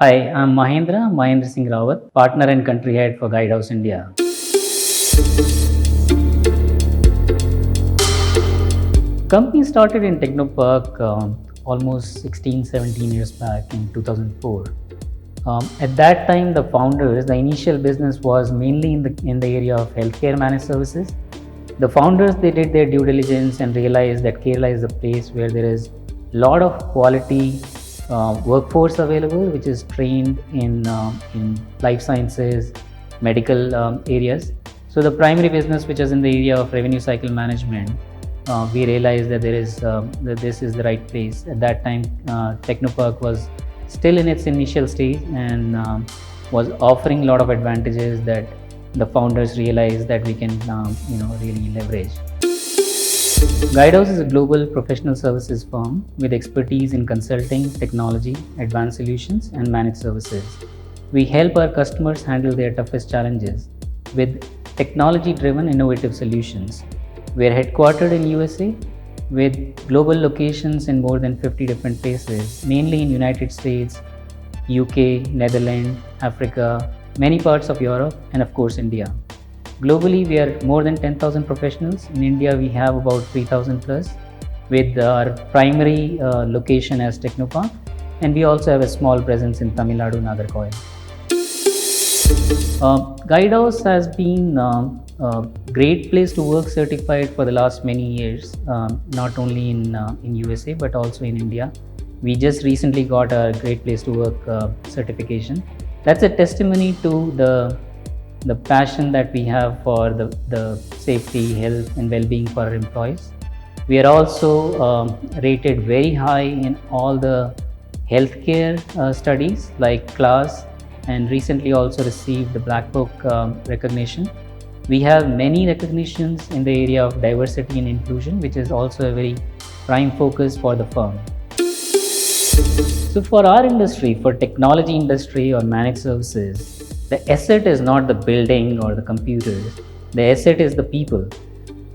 Hi, I'm Mahendra Singh Rawat, partner and country head for Guidehouse India. Company started in Technopark almost 16, 17 years back in 2004. At that time, the founders, the initial business was mainly in the area of healthcare managed services. The founders, they did their due diligence and realized that Kerala is a place where there is a lot of quality workforce available, which is trained in life sciences, medical areas. So the primary business, which is in the area of revenue cycle management, we realized that that this is the right place. At that time, Technopark was still in its initial stage and was offering a lot of advantages that the founders realized that we can really leverage. Guidehouse is a global professional services firm with expertise in consulting, technology, advanced solutions, and managed services. We help our customers handle their toughest challenges with technology-driven innovative solutions. We are headquartered in USA with global locations in more than 50 different places, mainly in United States, UK, Netherlands, Africa, many parts of Europe, and of course India. Globally, we are more than 10,000 professionals. In India, we have about 3,000 plus, with our primary location as Technopark, and we also have a small presence in Tamil Nadu, Nagarkoil. Guidehouse has been a great place to work certified for the last many years, not only in USA but also in India. We just recently got a great place to work certification. That's a testimony to the passion that we have for the safety, health, and well-being for our employees. We are also rated very high in all the healthcare studies like CLAS, and recently also received the Black Book recognition. We have many recognitions in the area of diversity and inclusion, which is also a very prime focus for the firm. So for our industry, for technology industry or managed services, the asset is not the building or the computers. The asset is the people.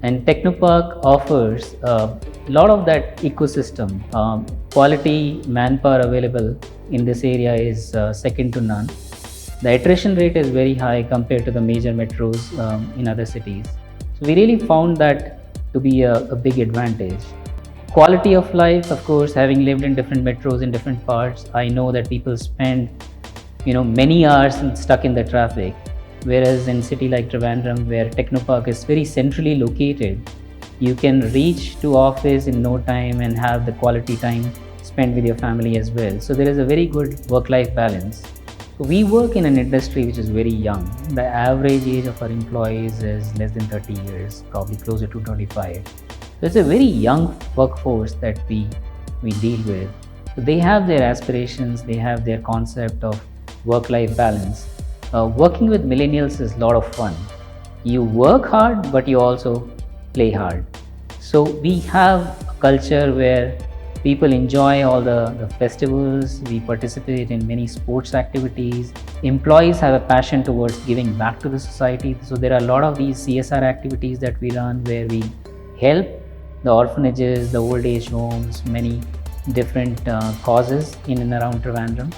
And Technopark offers a lot of that ecosystem. Quality manpower available in this area is second to none. The attrition rate is very high compared to the major metros in other cities. So we really found that to be a big advantage. Quality of life, of course, having lived in different metros in different parts, I know that people spend many hours stuck in the traffic, whereas in city like Trivandrum, where Technopark is very centrally located, you can reach to office in no time and have the quality time spent with your family as well. So there is a very good work-life balance. We work in an industry which is very young. The average age of our employees is less than 30 years, probably closer to 25. So it's a very young workforce that we deal with. So they have their aspirations, they have their concept of work-life balance. Working with millennials is a lot of fun. You work hard, but you also play hard. So we have a culture where people enjoy all the festivals. We participate in many sports activities. Employees have a passion towards giving back to the society. So there are a lot of these CSR activities that we run where we help the orphanages, the old age homes, many different causes in and around Trivandrum.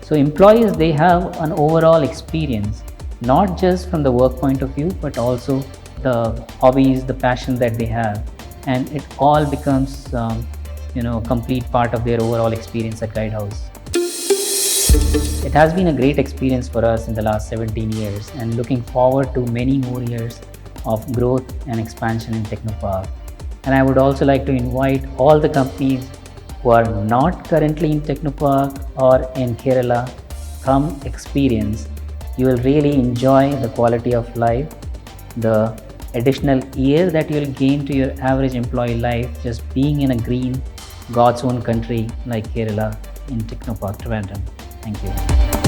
So employees, they have an overall experience, not just from the work point of view, but also the hobbies, the passion that they have. And it all becomes a complete part of their overall experience at Guidehouse. It has been a great experience for us in the last 17 years and looking forward to many more years of growth and expansion in Technopark. And I would also like to invite all the companies who are not currently in Technopark or in Kerala, come experience. You will really enjoy the quality of life, the additional year that you will gain to your average employee life just being in a green, God's own country like Kerala in Technopark, Trivandrum. Thank you.